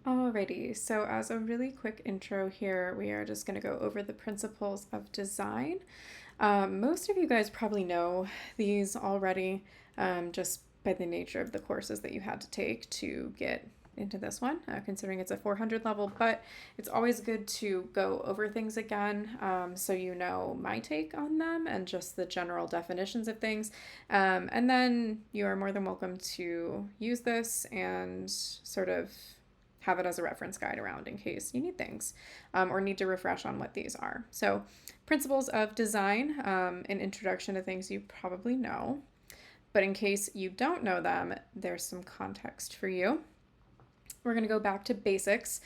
Alrighty, so as a really quick intro here, we are just going to go over the principles of design. Most of you guys probably know these already, just by the nature of the courses that you had to take to get into this one, considering it's a 400 level, but it's always good to go over things again, so you know my take on them and just the general definitions of things. And then you are more than welcome to use this and sort of have it as a reference guide around in case you need things, or need to refresh on what these are. So, principles of design, an introduction to things you probably know, but in case you don't know them, there's some context for you. We're going to go back to basics.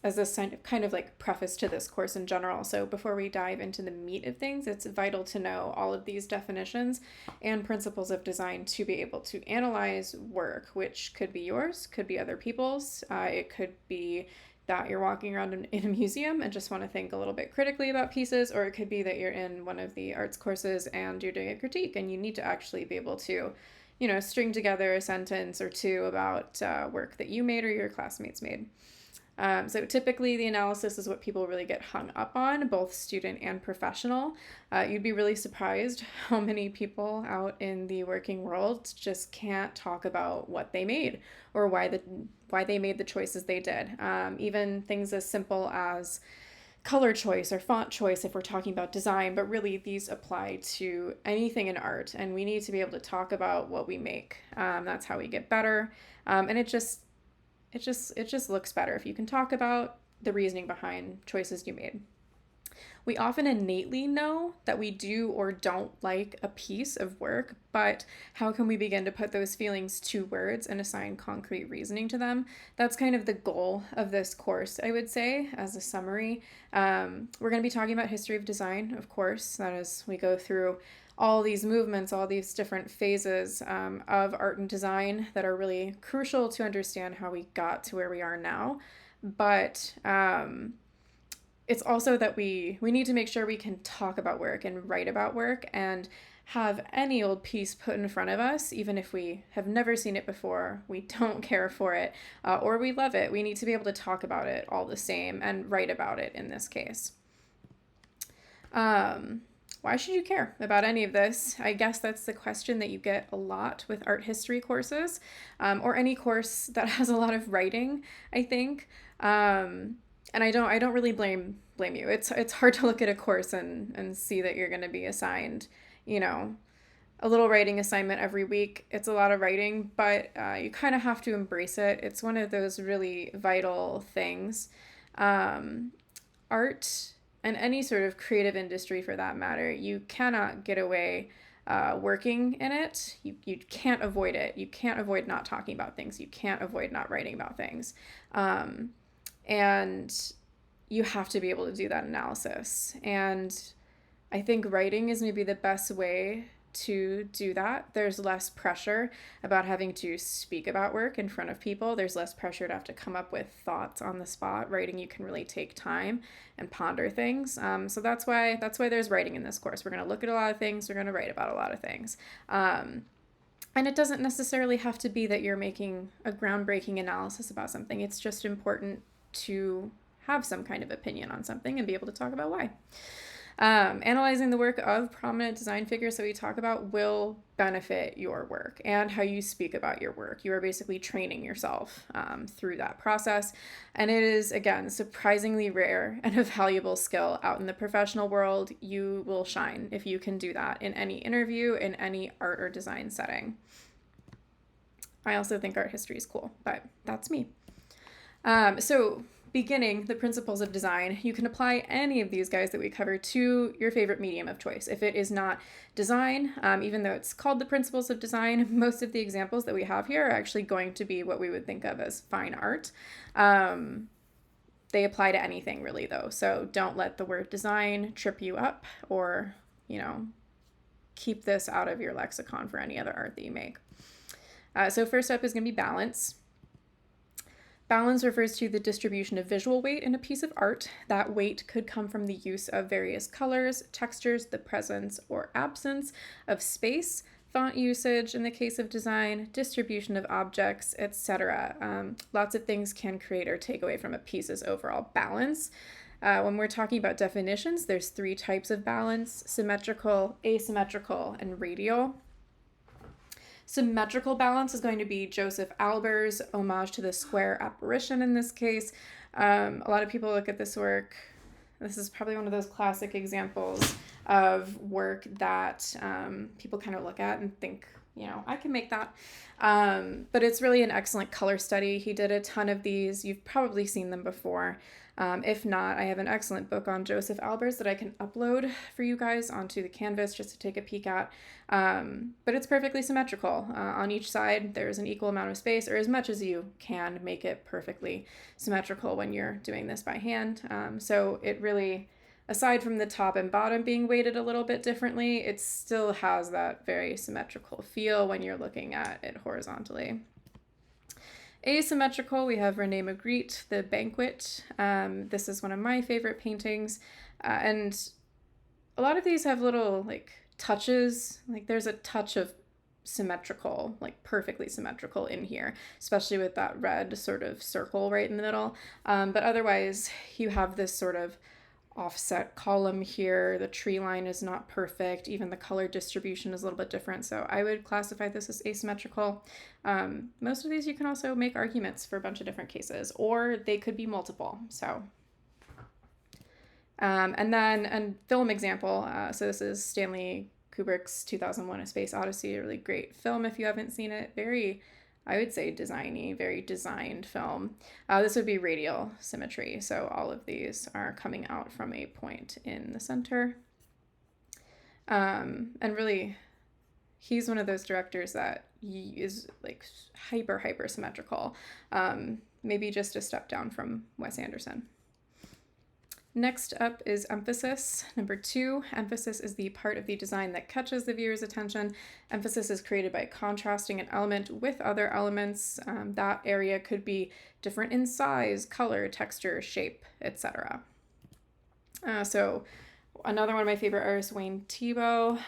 As this kind of like preface to this course in general. So before we dive into the meat of things, it's vital to know all of these definitions and principles of design to be able to analyze work, which could be yours, could be other people's. It could be that you're walking around in a museum and just want to think a little bit critically about pieces, or it could be that you're in one of the arts courses and you're doing a critique and you need to actually be able to, string together a sentence or two about work that you made or your classmates made. So typically the analysis is what people really get hung up on, both student and professional. You'd be really surprised how many people out in the working world just can't talk about what they made or why they made the choices they did. Even things as simple as color choice or font choice if we're talking about design, but really these apply to anything in art, and we need to be able to talk about what we make. That's how we get better, and it just looks better if you can talk about the reasoning behind choices you made. We often innately know that we do or don't like a piece of work, but how can we begin to put those feelings to words and assign concrete reasoning to them? That's kind of the goal of this course, I would say, as a summary. We're going to be talking about history of design, of course, that is, we go through all these movements, all these different phases of art and design that are really crucial to understand how we got to where we are now. But it's also that we need to make sure we can talk about work and write about work and have any old piece put in front of us, even if we have never seen it before, we don't care for it, or we love it. We need to be able to talk about it all the same and write about it in this case. Why should you care about any of this? I guess that's the question that you get a lot with art history courses, or any course that has a lot of writing, I think. And I don't really blame you. It's hard to look at a course and see that you're going to be assigned, you know, a little writing assignment every week. It's a lot of writing, but you kind of have to embrace it. It's one of those really vital things. Um, Art and any sort of creative industry for that matter, you cannot get away working in it. You can't avoid it. You can't avoid not talking about things. You can't avoid not writing about things. Um, and you have to be able to do that analysis. And I think writing is maybe the best way to do that. There's less pressure about having to speak about work in front of people. There's less pressure to have to come up with thoughts on the spot. Writing, you can really take time and ponder things. So that's why there's writing in this course. We're going to look at a lot of things. We're going to write about a lot of things. And it doesn't necessarily have to be that you're making a groundbreaking analysis about something. It's just important to have some kind of opinion on something and be able to talk about why. Analyzing the work of prominent design figures that we talk about will benefit your work and how you speak about your work. You are basically training yourself through that process. And it is, again, surprisingly rare and a valuable skill out in the professional world. You will shine if you can do that in any interview, in any art or design setting. I also think art history is cool, but that's me. So beginning the principles of design, you can apply any of these guys that we cover to your favorite medium of choice. If it is not design, even though it's called the principles of design, most of the examples that we have here are actually going to be what we would think of as fine art. They apply to anything really though. So don't let the word design trip you up, or, keep this out of your lexicon for any other art that you make. So first up is going to be balance. Balance refers to the distribution of visual weight in a piece of art. That weight could come from the use of various colors, textures, the presence or absence of space, font usage in the case of design, distribution of objects, etc. Lots of things can create or take away from a piece's overall balance. When we're talking about definitions, there's 3 types of balance: symmetrical, asymmetrical, and radial. Symmetrical balance is going to be Joseph Albers' homage to the square apparition in this case. A lot of people look at this work. This is probably one of those classic examples of work that people kind of look at and think, I can make that. But it's really an excellent color study. He did a ton of these. You've probably seen them before. If not, I have an excellent book on Joseph Albers that I can upload for you guys onto the canvas just to take a peek at. But it's perfectly symmetrical. On each side, there's an equal amount of space, or as much as you can make it perfectly symmetrical when you're doing this by hand. So it really, aside from the top and bottom being weighted a little bit differently, it still has that very symmetrical feel when you're looking at it horizontally. Asymmetrical, we have René Magritte, The Banquet. This is one of my favorite paintings. And a lot of these have little touches. There's a touch of symmetrical, perfectly symmetrical in here, especially with that red sort of circle right in the middle. But otherwise, you have this sort of offset column here. The tree line is not perfect. Even the color distribution is a little bit different. So I would classify this as asymmetrical. Most of these you can also make arguments for a bunch of different cases, or they could be multiple. So, and then a film example. So this is Stanley Kubrick's 2001: A Space Odyssey, a really great film if you haven't seen it. Very, I would say, designy, very designed film. This would be radial symmetry. So all of these are coming out from a point in the center. And really, he's one of those directors that is hyper symmetrical. Maybe just a step down from Wes Anderson. Next up is emphasis. Number 2, emphasis is the part of the design that catches the viewer's attention. Emphasis is created by contrasting an element with other elements. That area could be different in size, color, texture, shape, etc. So another one of my favorite artists, Wayne Thiebaud,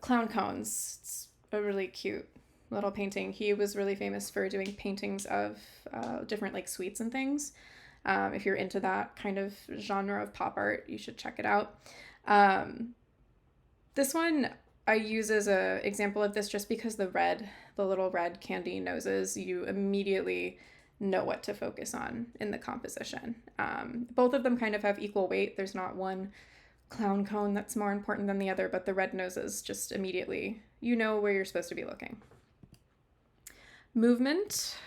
Clown Cones. It's a really cute little painting. He was really famous for doing paintings of different sweets and things. If you're into that kind of genre of pop art, you should check it out. This one I use as an example of this just because the little red candy noses, you immediately know what to focus on in the composition. Both of them kind of have equal weight. There's not one clown cone that's more important than the other, but the red noses just immediately, you know where you're supposed to be looking. Movement.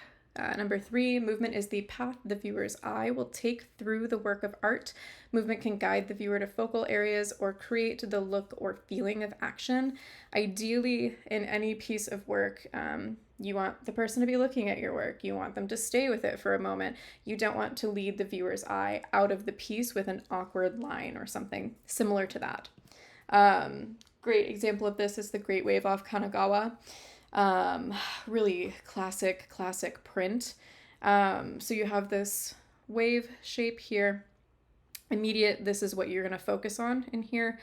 Number 3, movement is the path the viewer's eye will take through the work of art. Movement can guide the viewer to focal areas or create the look or feeling of action. Ideally, in any piece of work, you want the person to be looking at your work. You want them to stay with it for a moment. You don't want to lead the viewer's eye out of the piece with an awkward line or something similar to that. Great example of this is The Great Wave off Kanagawa. Really classic print. So you have this wave shape here. This is what you're going to focus on in here.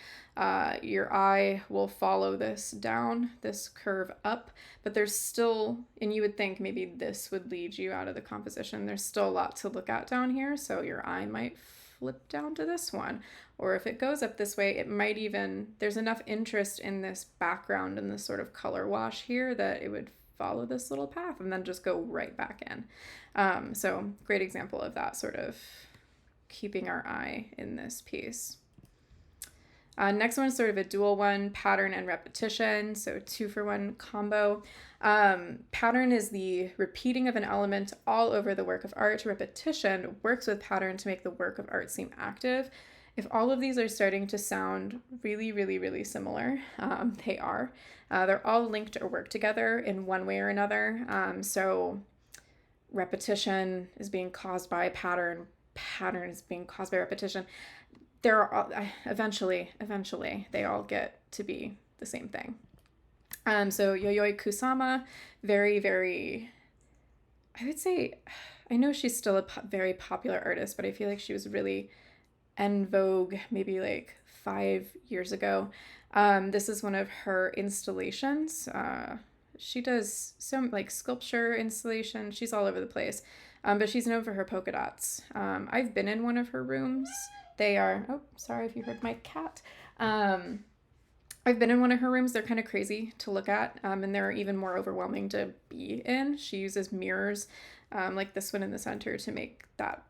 Your eye will follow this down, this curve up, but there's still, and you would think maybe this would lead you out of the composition. There's still a lot to look at down here. So your eye might flip down to this one, or if it goes up this way, it might even, there's enough interest in this background and this sort of color wash here that it would follow this little path and then just go right back in. So great example of that sort of keeping our eye in this piece. Next one is sort of a dual one, pattern and repetition. So 2-for-1 combo. Pattern is the repeating of an element all over the work of art. Repetition works with pattern to make the work of art seem active. If all of these are starting to sound really similar, they are. They're all linked or work together in one way or another. So repetition is being caused by pattern. Pattern is being caused by repetition. Eventually they all get to be the same thing. So Yayoi Kusama, very, I would say, I know she's still a very popular artist, but I feel like she was really en vogue maybe 5 years ago. This is one of her installations. She does some like sculpture installation. She's all over the place. But she's known for her polka dots. I've been in one of her rooms. They are, oh, sorry if you heard my cat. I've been in one of her rooms. They're kind of crazy to look at, and they're even more overwhelming to be in. She uses mirrors, like this one in the center, to make that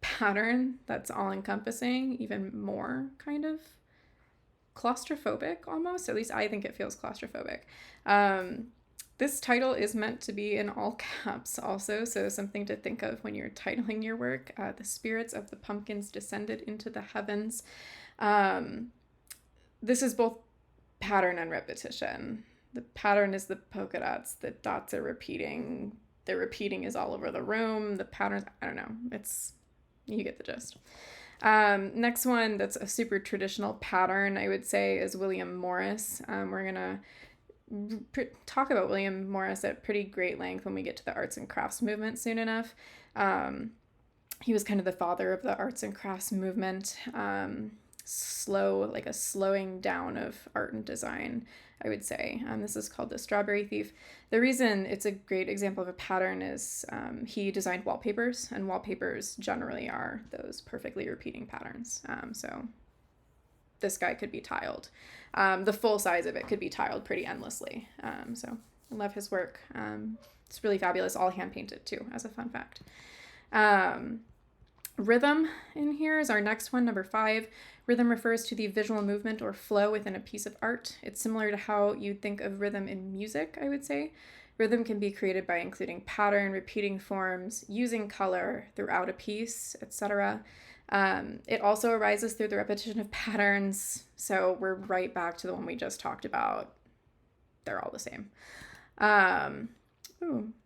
pattern that's all encompassing even more kind of claustrophobic almost. At least I think it feels claustrophobic. This title is meant to be in all caps also, so something to think of when you're titling your work. The spirits of the pumpkins descended into the heavens. This is both pattern and repetition. The pattern is the polka dots. The dots are repeating. The repeating is all over the room. The patterns, I don't know. You get the gist. Next one that's a super traditional pattern, I would say, is William Morris. We're going to talk about William Morris at pretty great length when we get to the arts and crafts movement soon enough. He was kind of the father of the arts and crafts movement. Like a slowing down of art and design, I would say. This is called The Strawberry Thief. The reason it's a great example of a pattern is he designed wallpapers, and wallpapers generally are those perfectly repeating patterns. So this guy could be tiled. The full size of it could be tiled pretty endlessly. So I love his work. It's really fabulous, all hand painted too, as a fun fact. Rhythm in here is our next one, number 5. Rhythm refers to the visual movement or flow within a piece of art. It's similar to how you'd think of rhythm in music, I would say. Rhythm can be created by including pattern, repeating forms, using color throughout a piece, etc. It also arises through the repetition of patterns. So we're right back to the one we just talked about. They're all the same.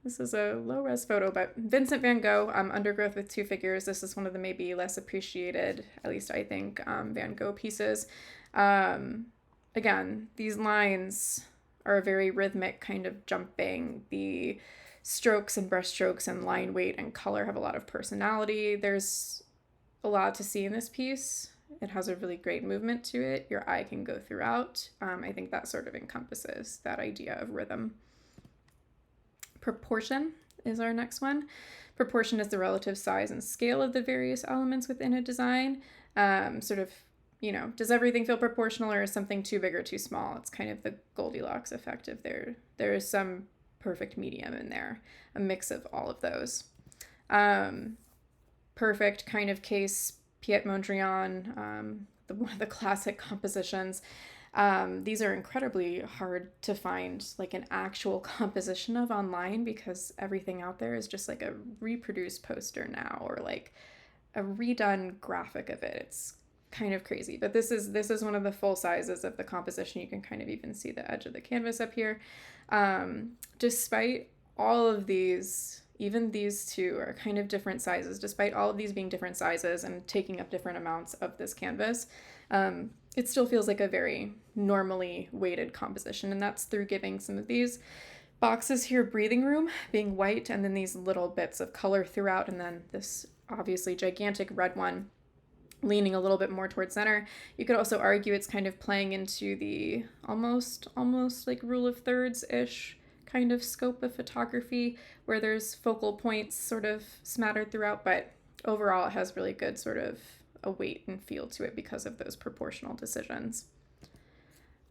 This is a low-res photo, but Vincent van Gogh, Undergrowth with Two Figures. This is one of the maybe less appreciated, at least I think, Van Gogh pieces. Again, these lines are very rhythmic, kind of jumping. The strokes and brush strokes and line weight and color have a lot of personality. There's a lot to see in this piece. It has a really great movement to it. Your eye can go throughout. I think that sort of encompasses that idea of rhythm. Proportion is our next one. Proportion is the relative size and scale of the various elements within a design. Does everything feel proportional, or is something too big or too small? It's kind of the Goldilocks effect of there is some perfect medium in there, a mix of all of those. Perfect kind of case, Piet Mondrian, one of the classic compositions. These are incredibly hard to find like an actual composition of online, because everything out there is just like a reproduced poster now, or like a redone graphic of it. It's kind of crazy, but this is one of the full sizes of the composition. You can kind of even see the edge of the canvas up here. Despite all of these, even these two are kind of different sizes. Despite all of these being different sizes and taking up different amounts of this canvas, it still feels like a very normally weighted composition, and that's through giving some of these boxes here breathing room, being white, and then these little bits of color throughout, and then this obviously gigantic red one leaning a little bit more towards center. You could also argue it's kind of playing into the almost like rule of thirds-ish kind of scope of photography, where there's focal points sort of smattered throughout, but overall it has really good sort of a weight and feel to it because of those proportional decisions.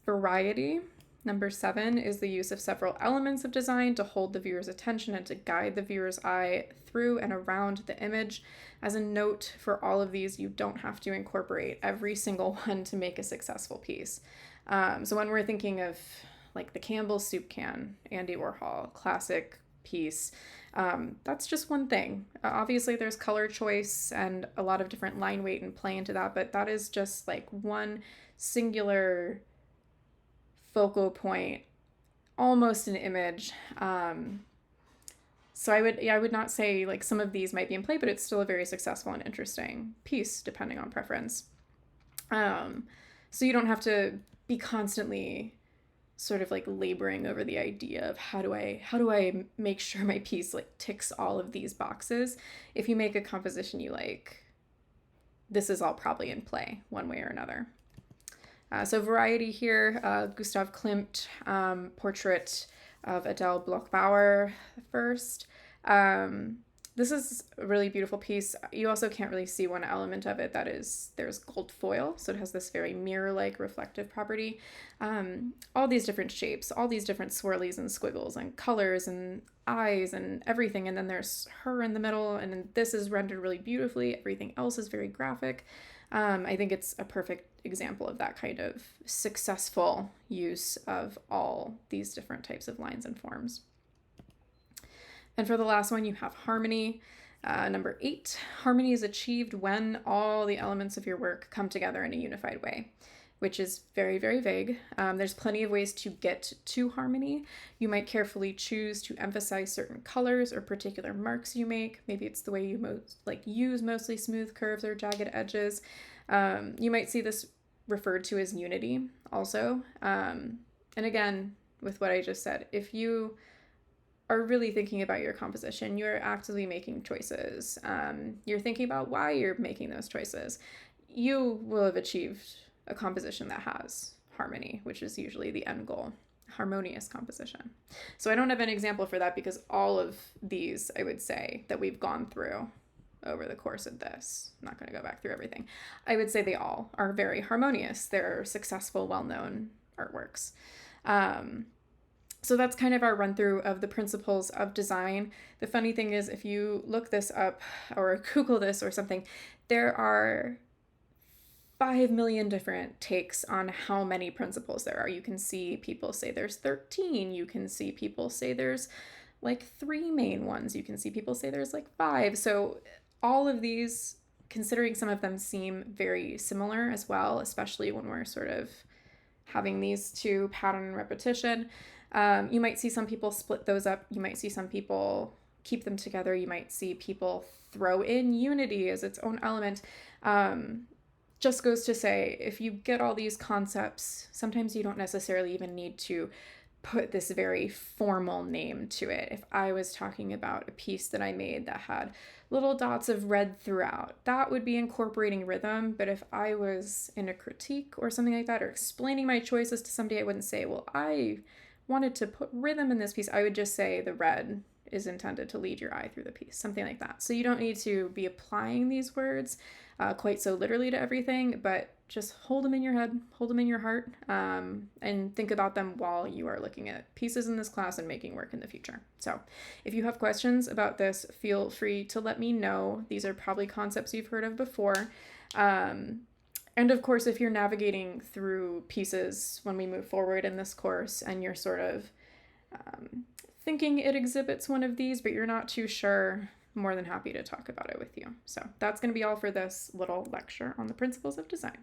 Variety, number 7, is the use of several elements of design to hold the viewer's attention and to guide the viewer's eye through and around the image. As a note, for all of these, you don't have to incorporate every single one to make a successful piece. So when we're thinking of like the Campbell's soup can, Andy Warhol, classic piece, that's just one thing. Obviously there's color choice and a lot of different line weight and play into that, but that is just like one singular focal point, almost an image. So I would not say like some of these might be in play, but it's still a very successful and interesting piece depending on preference. So you don't have to be constantly sort of like laboring over the idea of how do I make sure my piece like ticks all of these boxes. If you make a composition you like, this is all probably in play one way or another. So variety here, Gustav Klimt, portrait of Adele Bloch-Bauer first. This is a really beautiful piece. You also can't really see one element of it, that is, there's gold foil, so it has this very mirror-like reflective property. All these different shapes, all these different swirlies and squiggles and colors and eyes and everything, and then there's her in the middle, and this is rendered really beautifully. Everything else is very graphic. I think it's a perfect example of that kind of successful use of all these different types of lines and forms. And for the last one, you have harmony. Number 8, harmony is achieved when all the elements of your work come together in a unified way, which is very, very vague. There's plenty of ways to get to harmony. You might carefully choose to emphasize certain colors or particular marks you make. Maybe it's the way you use mostly smooth curves or jagged edges. You might see this referred to as unity also. And again, with what I just said, if you are really thinking about your composition, you're actively making choices. You're thinking about why you're making those choices. You will have achieved a composition that has harmony, which is usually the end goal, harmonious composition. So I don't have an example for that because all of these, I would say, that we've gone through over the course of this, I'm not going to go back through everything, I would say they all are very harmonious. They're successful, well-known artworks. So that's kind of our run through of the principles of design. The funny thing is, if you look this up or Google this or something, there are 5 million different takes on how many principles there are. You can see people say there's 13. You can see people say there's like 3 main ones. You can see people say there's like 5. So all of these, considering some of them seem very similar as well, especially when we're sort of having these two, pattern and repetition, you might see some people split those up. You might see some people keep them together. You might see people throw in unity as its own element. Just goes to say, if you get all these concepts, sometimes you don't necessarily even need to put this very formal name to it. If I was talking about a piece that I made that had little dots of red throughout, that would be incorporating rhythm. But if I was in a critique or something like that, or explaining my choices to somebody, I wouldn't say, well, I wanted to put rhythm in this piece. I would just say the red is intended to lead your eye through the piece, something like that. So you don't need to be applying these words quite so literally to everything, but just hold them in your head, hold them in your heart, and think about them while you are looking at pieces in this class and making work in the future. So if you have questions about this, feel free to let me know. These are probably concepts you've heard of before. And of course, if you're navigating through pieces when we move forward in this course and you're sort of thinking it exhibits one of these, but you're not too sure, I'm more than happy to talk about it with you. So that's going to be all for this little lecture on the principles of design.